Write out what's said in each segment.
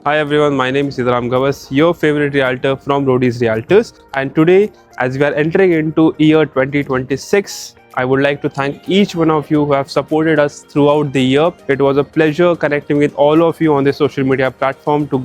Hi everyone, my name is Gavas, your favorite realtor from Rodi's Realtors. And today, as we are entering into year 2026, I would like to thank each one of you who have supported us throughout the year. It was a pleasure connecting with all of you on the social media platform to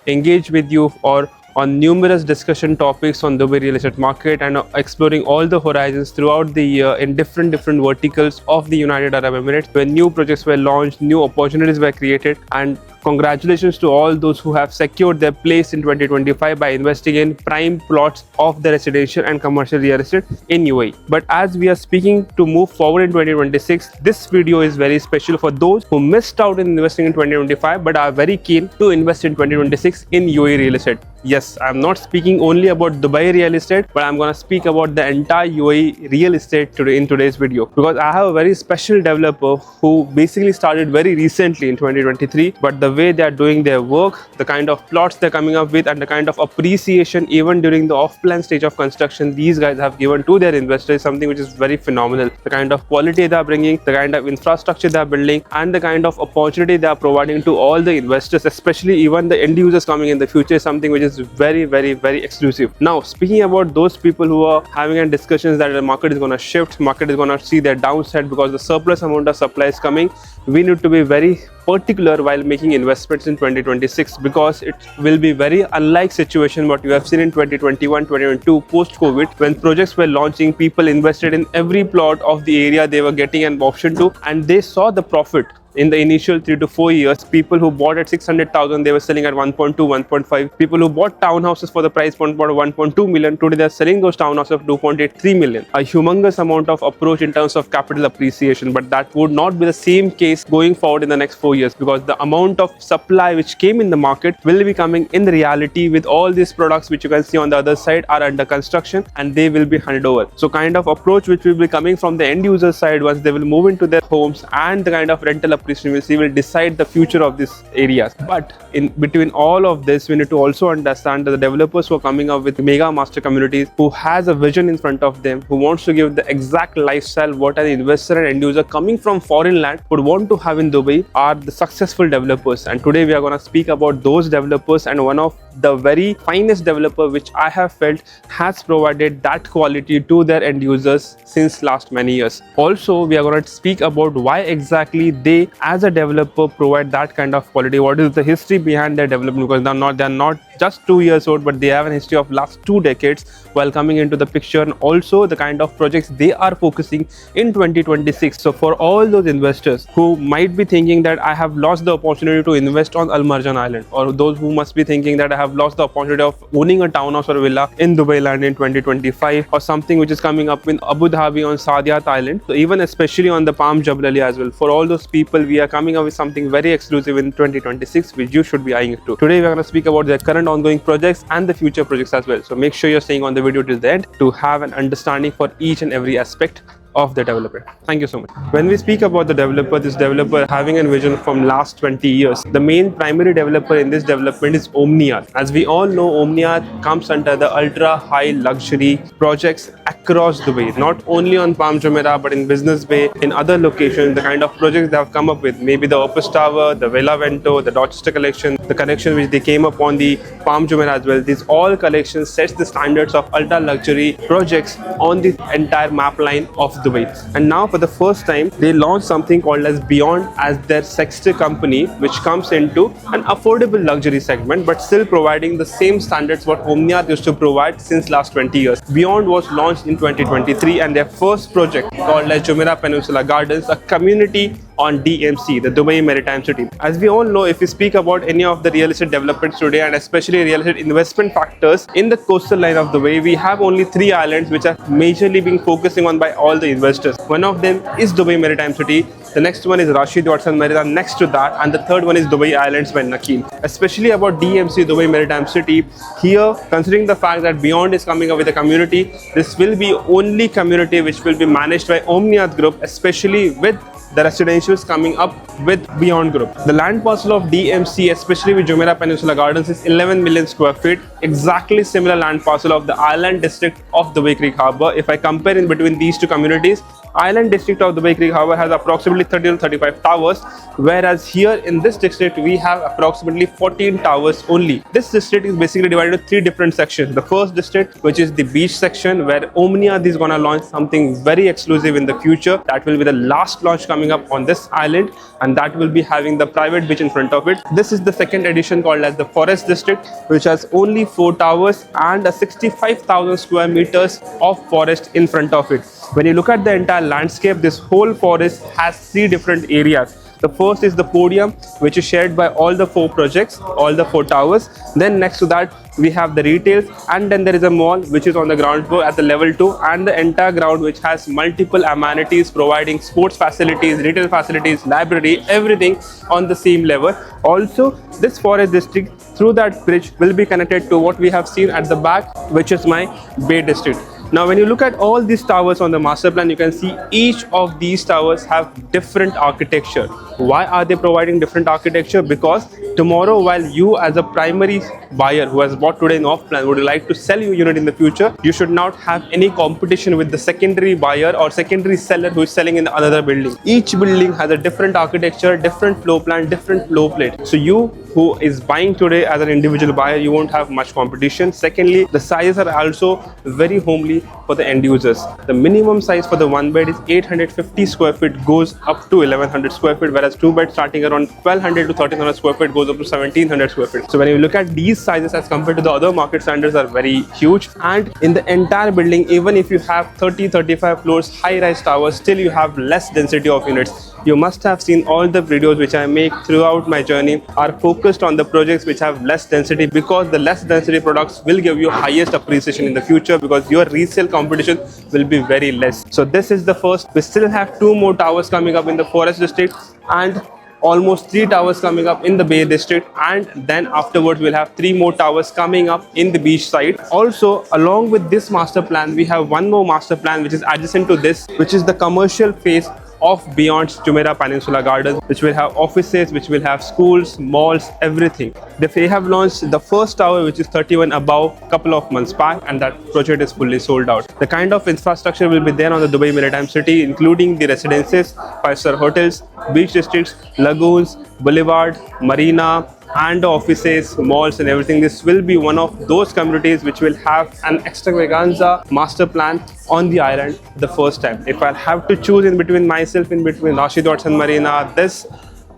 engage with you or on numerous discussion topics on the real estate market and exploring all the horizons throughout the year in different verticals of the United Arab Emirates, where new projects were launched, new opportunities were created, and congratulations to all those who have secured their place in 2025 by investing in prime plots of the residential and commercial real estate in UAE. But as we are speaking to move forward in 2026, this video is very special for those who missed out in investing in 2025 but are very keen to invest in 2026 in UAE real estate. Yes, I'm not speaking only about Dubai real estate, but I'm gonna speak about the entire UAE real estate today in today's video, because I have a very special developer who basically started very recently in 2023, but the way they are doing their work, the kind of plots they're coming up with, and the kind of appreciation even during the off-plan stage of construction these guys have given to their investors is something which is very phenomenal. The kind of quality they are bringing, the kind of infrastructure they are building, and the kind of opportunity they are providing to all the investors, especially even the end users coming in the future, is something which is very exclusive. Now, speaking about those people who are having a discussions that the market is going to shift, market is going to see their downside because the surplus amount of supply is coming, we need to be very particular while making investments in 2026, because it will be very unlike situation what you have seen in 2021, 2022 post-COVID, when projects were launching, people invested in every plot of the area they were getting an option to, and they saw the profit. In the initial 3 to 4 years, people who bought at 600,000, they were selling at 1.2, 1.5. People who bought townhouses for the price point bought 1.2 million. Today, they are selling those townhouses of 2.83 million. A humongous amount of approach in terms of capital appreciation, but that would not be the same case going forward in the next 4 years, because the amount of supply which came in the market will be coming in reality with all these products which you can see on the other side are under construction and they will be handed over. So kind of approach which will be coming from the end user side once they will move into their homes, and the kind of rental appreciation will decide the future of these areas. But in between all of this, we need to also understand that the developers who are coming up with mega master communities, who has a vision in front of them, who wants to give the exact lifestyle what an investor and end user coming from foreign land would want to have in Dubai, are the successful developers. And today we are going to speak about those developers, and one of the very finest developer which I have felt has provided that quality to their end users since last many years. Also, we are going to speak about why exactly they as a developer provide that kind of quality, what is the history behind their development, because they're not just 2 years old, but they have a history of last 2 decades while coming into the picture, and also the kind of projects they are focusing in 2026. So for all those investors who might be thinking that I have lost the opportunity to invest on Al Marjan Island, or those who must be thinking that I have lost the opportunity of owning a townhouse or a villa in Dubai land in 2025, or something which is coming up in Abu Dhabi on Saadiyat Island, so even especially on the Palm Jebel Ali as well, for all those people we are coming up with something very exclusive in 2026 which you should be eyeing to. Today we are going to speak about their current ongoing projects and the future projects as well. So make sure you're staying on the video till the end to have an understanding for each and every aspect of the developer. Thank you so much. When we speak about the developer, this developer having a vision from last 20 years, the main primary developer in this development is Omniath. As we all know, Omniath comes under the ultra high luxury projects across Dubai, not only on Palm Jumeirah but in Business Bay, in other locations. The kind of projects they have come up with, maybe the Opus Tower, the Villa Vento, the Dorchester collection, the collection which they came up on the Palm Jumeirah as well. These all collections sets the standards of ultra luxury projects on the entire map line of Dubai. And now for the first time they launched something called as Beyond as their sister company, which comes into an affordable luxury segment but still providing the same standards what Omniath used to provide since last 20 years. Beyond was launched in 2023, and their first project called as Jumeirah Peninsula Gardens, a community on DMC, the Dubai Maritime City. As we all know, if we speak about any of the real estate developments today, and especially real estate investment factors in the coastal line of Dubai, we have only 3 islands which are majorly being focusing on by all the investors. One of them is Dubai Maritime City, the next one is Rashid Watson Marina next to that, and the third one is Dubai Islands by Nakheel. Especially about DMC, Dubai Maritime City, here considering the fact that Beyond is coming up with a community, this will be only community which will be managed by Omniath Group, especially with the residentials coming up with Beyond Group. The land parcel of DMC, especially with Jumeirah Peninsula Gardens, is 11 million square feet, exactly similar land parcel of the island district of Dubai Creek Harbour. If I compare in between these two communities, island district of Dubai Creek, however, has approximately 30 to 35 towers, whereas here in this district we have approximately 14 towers only. This district is basically divided into 3 different sections. The first district, which is the beach section, where Omnia is gonna launch something very exclusive in the future. That will be the last launch coming up on this island, and that will be having the private beach in front of it. This is the second edition called as the forest district, which has only 4 towers and a 65,000 square meters of forest in front of it. When you look at the entire landscape, this whole forest has 3 different areas. The first is the podium, which is shared by all the 4 projects, all the 4 towers. Then next to that, we have the retails, and then there is a mall which is on the ground floor at the level 2, and the entire ground which has multiple amenities providing sports facilities, retail facilities, library, everything on the same level. Also, this forest district through that bridge will be connected to what we have seen at the back, which is my Bay district. Now, when you look at all these towers on the master plan, you can see each of these towers have different architecture. Why are they providing different architecture? Because tomorrow, while you as a primary buyer who has bought today in off plan would like to sell your unit in the future, you should not have any competition with the secondary buyer or secondary seller who is selling in another building. Each building has a different architecture, different floor plan, different floor plate. So you who is buying today as an individual buyer, you won't have much competition. Secondly, the sizes are also very homely for the end users. The minimum size for the 1 bed is 850 square feet, goes up to 1100 square feet, whereas 2 beds starting around 1200 to 1300 square feet goes up to 1700 square feet. So when you look at these sizes as compared to the other market standards, are very huge. And in the entire building, even if you have 30-35 floors high-rise towers, still you have less density of units. You must have seen all the videos which I make throughout my journey are focused on the projects which have less density, because the less density products will give you highest appreciation in the future, because your resale competition will be very less. So this is the first. We still have 2 more towers coming up in the forest district and almost 3 towers coming up in the Bay district, and then afterwards we'll have 3 more towers coming up in the beach side. Also, along with this master plan, we have one more master plan which is adjacent to this, which is the commercial phase of beyond Jumeirah Peninsula Gardens, which will have offices, which will have schools, malls, everything. They have launched the first tower, which is 31 above, couple of months back, and that project is fully sold out. The kind of infrastructure will be there on the Dubai Maritime City, including the residences, 5-star hotels, beach districts, lagoons, boulevard, marina, and offices, malls and everything. This will be one of those communities which will have an extravaganza master plan on the island the first time. If I'll have to choose in between myself, in between Rashid Watson Marina, this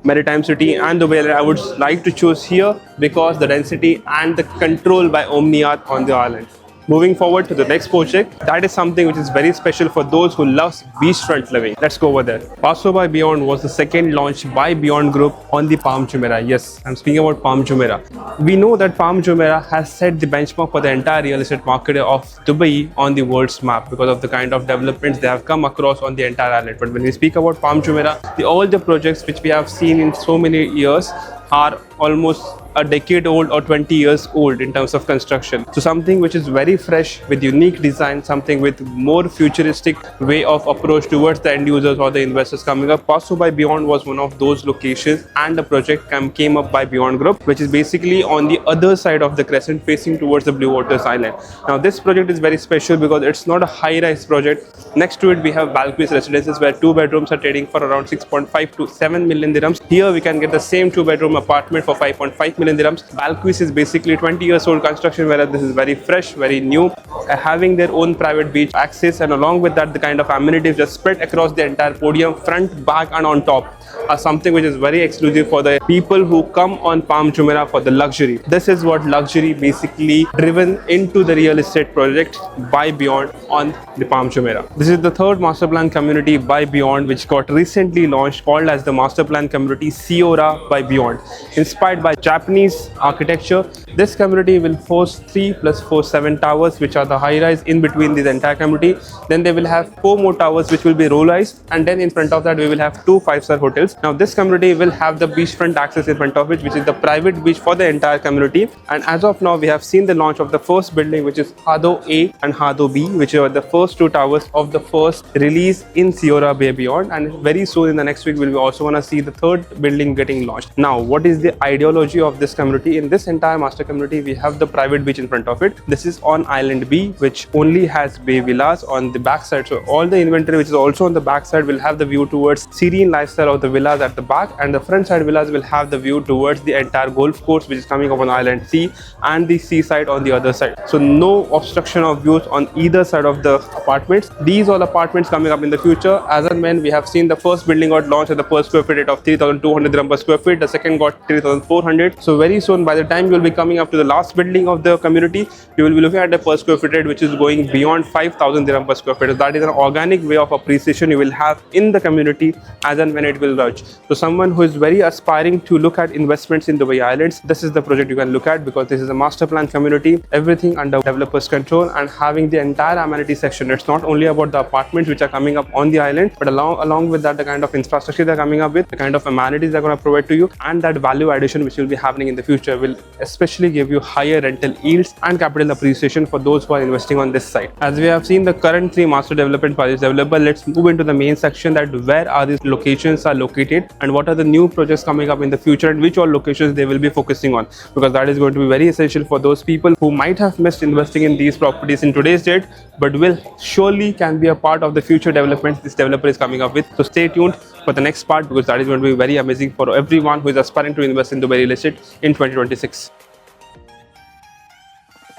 Maritime City and Dubai, I would like to choose here because the density and the control by Omnia on the island. Moving forward to the next project, that is something which is very special for those who love beachfront living. Let's go over there. Passo by Beyond was the second launch by Beyond Group on the Palm Jumeirah. Yes, I'm speaking about Palm Jumeirah. We know that Palm Jumeirah has set the benchmark for the entire real estate market of Dubai on the world's map because of the kind of developments they have come across on the entire island. But when we speak about Palm Jumeirah, all the projects which we have seen in so many years are almost a decade old or 20 years old in terms of construction. So something which is very fresh with unique design, something with more futuristic way of approach towards the end users or the investors coming up. Passo by Beyond was one of those locations, and the project came up by Beyond Group, which is basically on the other side of the crescent facing towards the Blue Waters Island. Now this project is very special because it's not a high-rise project. Next to it we have Balquis residences where 2 bedrooms are trading for around 6.5 to 7 million dirhams. Here we can get the same 2-bedroom apartment for 5.5 million dirhams. Balquis is basically 20 years old construction, whereas this is very fresh, very new, having their own private beach access, and along with that the kind of amenities just spread across the entire podium, front, back and on top, are something which is very exclusive for the people who come on Palm Jumeirah for the luxury. This is what luxury basically driven into the real estate project by Beyond on the Palm Jumeirah. This is the third master plan community by Beyond, which got recently launched, called as the master plan community Siorra by Beyond. Inspired by Japanese architecture, this community will host 3 + 4 7 towers, which are the high rise in between this entire community. Then they will have 4 more towers which will be row rise, and then in front of that we will have 2 5-star hotels. hotels. Now this community will have the beachfront access in front of it, which is the private beach for the entire community. And as of now, we have seen the launch of the first building, which is Hado A and Hado B, which are the first two towers of the first release in Siorra Bay Beyond. And very soon in the next week, we'll also want to see the third building getting launched. Now, what is the ideology of this community? In this entire master community, we have the private beach in front of it. This is on Island B, which only has bay villas on the backside. So all the inventory which is also on the backside will have the view towards serene lifestyle of the villas at the back, and the front side villas will have the view towards the entire golf course which is coming up on Island C and the seaside on the other side. So no obstruction of views on either side of the apartments. These all apartments coming up in the future. As and when we have seen the first building got launched at the per square feet rate of 3,200 dirham per square feet, the second got 3,400. So very soon, by the time you will be coming up to the last building of the community, you will be looking at the per square feet rate which is going beyond 5,000 dirham per square feet. So that is an organic way of appreciation you will have in the community as and when it will launch. So someone who is very aspiring to look at investments in Dubai Islands, this is the project you can look at, because this is a master plan community, everything under developers control and having the entire amenity section. It's not only about the apartments which are coming up on the island, but along with that, the kind of infrastructure they're coming up with, the kind of amenities they're going to provide to you, and that value addition which will be happening in the future will especially give you higher rental yields and capital appreciation for those who are investing on this site. As we have seen the current three master development projects available, let's move into the main section, that where are these locations are located and what are the new projects coming up in the future and which all locations they will be focusing on, because that is going to be very essential for those people who might have missed investing in these properties in today's date, but will surely can be a part of the future developments this developer is coming up with. So stay tuned for the next part, because that is going to be very amazing for everyone who is aspiring to invest in Dubai real estate in 2026.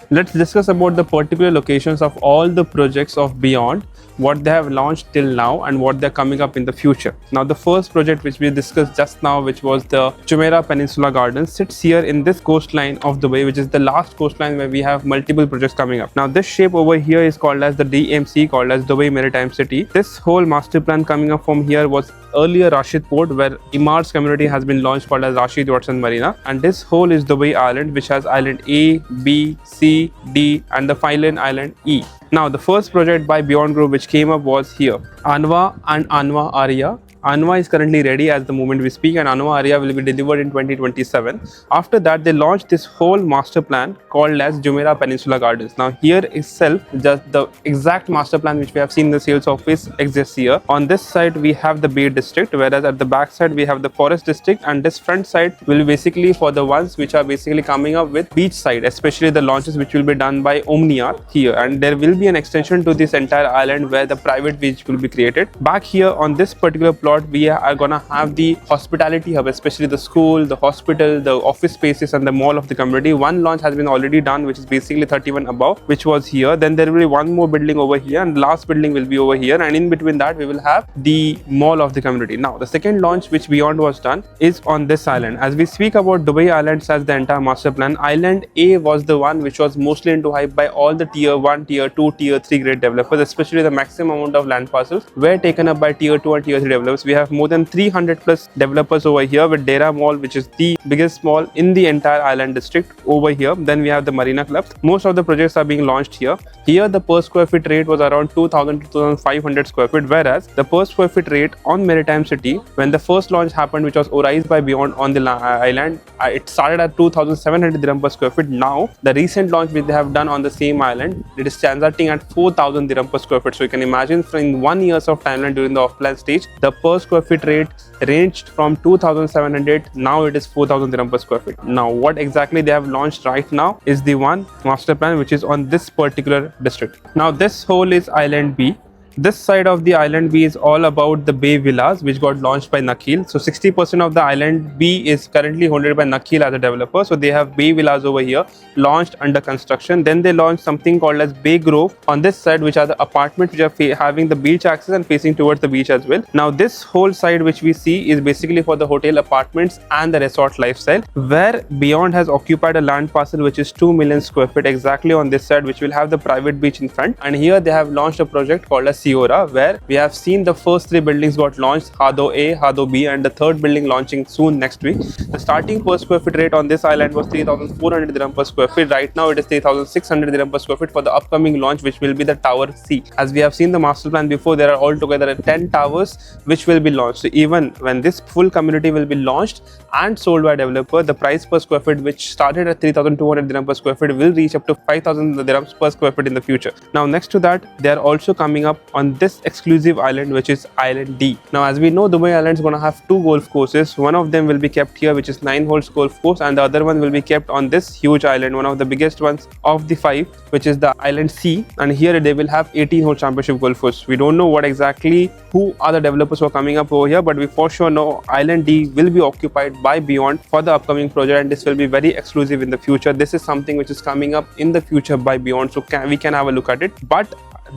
Let's discuss about the particular locations of all the projects of Beyond, what they have launched till now and what they're coming up in the future. Now, the first project which we discussed just now, which was the Jumeirah Peninsula Gardens, sits here in this coastline of Dubai, which is the last coastline where we have multiple projects coming up. Now, this shape over here is called as the DMC, called as Dubai Maritime City. This whole master plan coming up from here was earlier Rashid Port, where Imar's community has been launched, called as Rashid Watson Marina, and this whole is Dubai Island, which has Island A, B, C, D and the final Island E. Now, the first project by Beyond Group which came up was here, Anwa and Anwa Aria. Anwa is currently ready as the moment we speak, and Anwa area will be delivered in 2027. After that, they launched this whole master plan called as Jumeirah Peninsula Gardens. Now here itself, just the exact master plan which we have seen in the sales office exists here. On this side, we have the Bay District, whereas at the back side, we have the Forest District, and this front side will be basically for the ones which are basically coming up with beach side, especially the launches which will be done by Omniar here. And there will be an extension to this entire island where the private beach will be created. Back here on this particular plot, we are gonna have the hospitality hub, especially the school, the hospital, the office spaces and the mall of the community. One launch has been already done, which is basically 31 above, which was here. Then there will be one more building over here, and the last building will be over here, and in between that we will have the mall of the community. Now the second launch which Beyond was done is on this island. As we speak about Dubai Islands as the entire master plan, Island A was the one which was mostly into hype by all the tier 1, tier 2, tier 3 grade developers, especially the maximum amount of land parcels were taken up by tier 2 and tier 3 developers. We have more than 300 plus developers over here with Dera Mall, which is the biggest mall in the entire island district over here. Then we have the Marina Club. Most of the projects are being launched here. Here the per square feet rate was around 2,000 to 2,500 square feet, whereas the per square feet rate on Maritime City, when the first launch happened, which was Orized by Beyond on the island, it started at 2,700 dirham per square feet. Now the recent launch which they have done on the same island, it is transacting at 4,000 dirham per square feet. So you can imagine, in 1 years of timeline during the off-plan stage, the per square feet rate ranged from 2,700, now it is 4,000 dirham per square feet. Now what exactly they have launched right now is the one master plan which is on this particular district. Now this whole is Island B. This side of the Island B is all about the Bay Villas, which got launched by Nakheel. So 60% of the Island B is currently owned by Nakheel as a developer. So they have Bay Villas over here, launched under construction. Then they launched something called as Bay Grove on this side, which are the apartments which are having the beach access and facing towards the beach as well. Now this whole side which we see is basically for the hotel apartments and the resort lifestyle, where Beyond has occupied a land parcel which is 2 million square feet exactly on this side, which will have the private beach in front. And here they have launched a project called as Siorra, where we have seen the first 3 buildings got launched, Hado A, Hado B, and the 3rd building launching soon next week. The starting per square feet rate on this island was 3,400 dirham per square feet. Right now it is 3,600 dirham per square feet for the upcoming launch, which will be the Tower C. As we have seen the master plan before, there are altogether 10 towers which will be launched. So even when this full community will be launched and sold by developer, the price per square feet, which started at 3,200 dirham per square feet, will reach up to 5,000 dirhams per square feet in the future. Now next to that, they are also coming up on this exclusive island, which is Island D. Now as we know, Dubai Island is going to have 2 golf courses. One of them will be kept here, which is 9 holes golf course, and the other one will be kept on this huge island, one of the biggest ones of the 5, which is the Island C, and here they will have 18 hole championship golf course. We don't know what exactly who are the developers who are coming up over here, but we for sure know Island D will be occupied by Beyond for the upcoming project, and this will be very exclusive in the future. This is something which is coming up in the future by Beyond, so we can have a look at it. But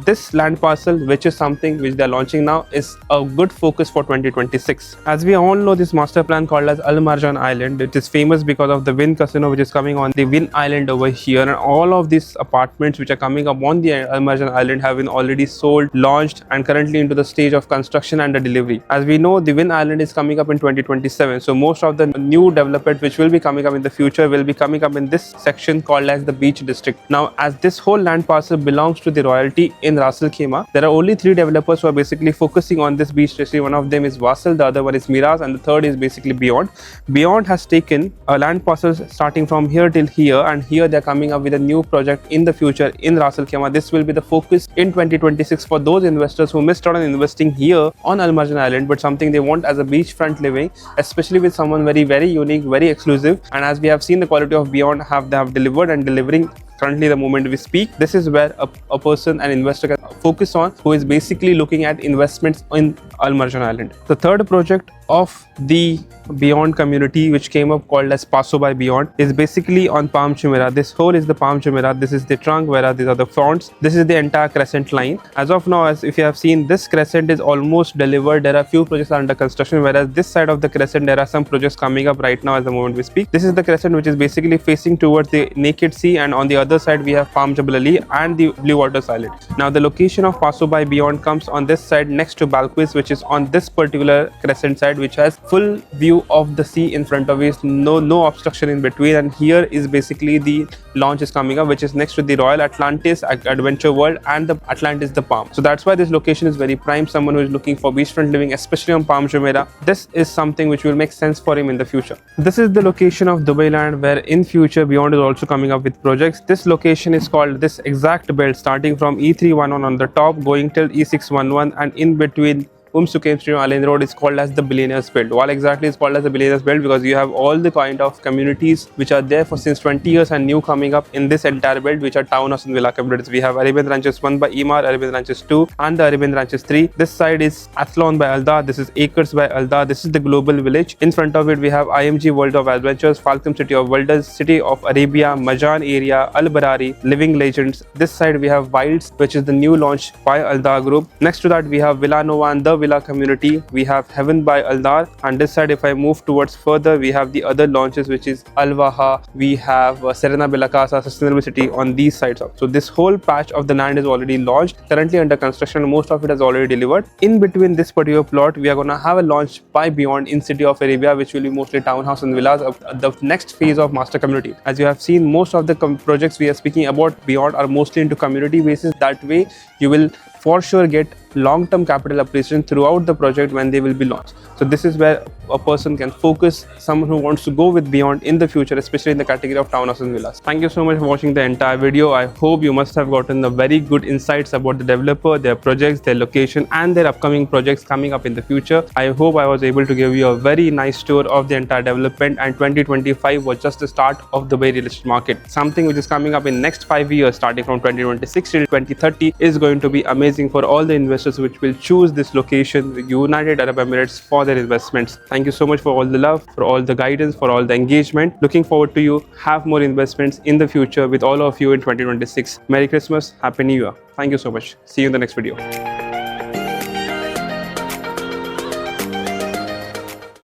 this land parcel, which is something which they are launching now, is a good focus for 2026. As we all know, this master plan called as Al Marjan Island, it is famous because of the Wynn Casino which is coming on the Wynn Island over here, and all of these apartments which are coming up on the Al Marjan Island have been already sold, launched, and currently into the stage of construction and the delivery. As we know, the Wynn Island is coming up in 2027, so most of the new development which will be coming up in the future will be coming up in this section called as the Beach District. Now as this whole land parcel belongs to the royalty in Ras Al Khaimah, there are only 3 developers who are basically focusing on this beach district. One of them is Wasl, the other one is Miraz, and the third is basically Beyond. Beyond has taken a land parcel starting from here till here, and here they are coming up with a new project in the future in Ras Al Khaimah. This will be the focus in 2026 for those investors who missed out on investing here on Al Marjan Island, but something they want as a beachfront living, especially with someone very unique, very exclusive. And as we have seen, the quality of Beyond they have delivered and delivering currently the moment we speak. This is where a person, an investor, can focus on, who is basically looking at investments in Al Marjan Island. The third project of the Beyond community, which came up called as Passo by Beyond, is basically on Palm Jumeirah. This whole is the Palm Jumeirah. This is the trunk, where these are the fronts. This is the entire crescent line. As of now, as if you have seen, this crescent is almost delivered. There are few projects under construction, whereas this side of the crescent, there are some projects coming up right now as the moment we speak. This is the crescent which is basically facing towards the naked sea, and on the other side we have Palm Jabal Ali and the Blue Waters Island. Now the location of Passo by Beyond comes on this side next to Balquis, which is on this particular crescent side, which has full view of the sea in front of it, no obstruction in between. And here is basically the launch is coming up, which is next to the Royal Atlantis Adventure World and the Atlantis the Palm. So that's why this location is very prime. Someone who is looking for beachfront living, especially on Palm Jumeirah, this is something which will make sense for him in the future. This is the location of Dubai Land, where in future Beyond is also coming up with projects. This location is called this exact belt, starting from E311 on the top, going till E611, and in between Sukaim Stream Island Road is called as the Billionaires Belt. Why exactly is called as the Billionaires Belt? Because you have all the kind of communities which are there for since 20 years and new coming up in this entire belt, which are townhouse and villa communities. We have Arabian Ranches 1 by Emaar, Arabian Ranches 2, and the Arabian Ranches 3. This side is Athlon by Alda. This is Acres by Alda. This is the Global Village. In front of it, we have IMG World of Adventures, Falcon City of Wonders, City of Arabia, Majan area, Al Barari, Living Legends. This side we have Wilds, which is the new launch by Alda Group. Next to that, we have Villa Nova and the Villa community. We have Heaven by Aldar, and this side, if I move towards further, we have the other launches, which is Al Waha. We have Serena Bella Casa, Sustainable City on these sides up. So this whole patch of the land is already launched, currently under construction. Most of it has already delivered. In between this particular plot, we are going to have a launch by Beyond in City of Arabia, which will be mostly townhouse and villas of the next phase of master community. As you have seen, most of the projects we are speaking about Beyond are mostly into community basis. That way, you will for sure get long-term capital appreciation throughout the project when they will be launched. So this is where a person can focus, someone who wants to go with Beyond in the future, especially in the category of townhouses and villas. Thank you so much for watching the entire video. I hope you must have gotten the very good insights about the developer, their projects, their location, and their upcoming projects coming up in the future. I hope I was able to give you a very nice tour of the entire development, and 2025 was just the start of the Dubai real estate market. Something which is coming up in next 5 years, starting from 2026 till 2030, is going to be amazing for all the investors which will choose this location, the United Arab Emirates, for their investments. Thank you so much for all the love, for all the guidance, for all the engagement. Looking forward to you have more investments in the future with all of you in 2026. Merry Christmas, Happy New Year. Thank you so much. See you in the next video.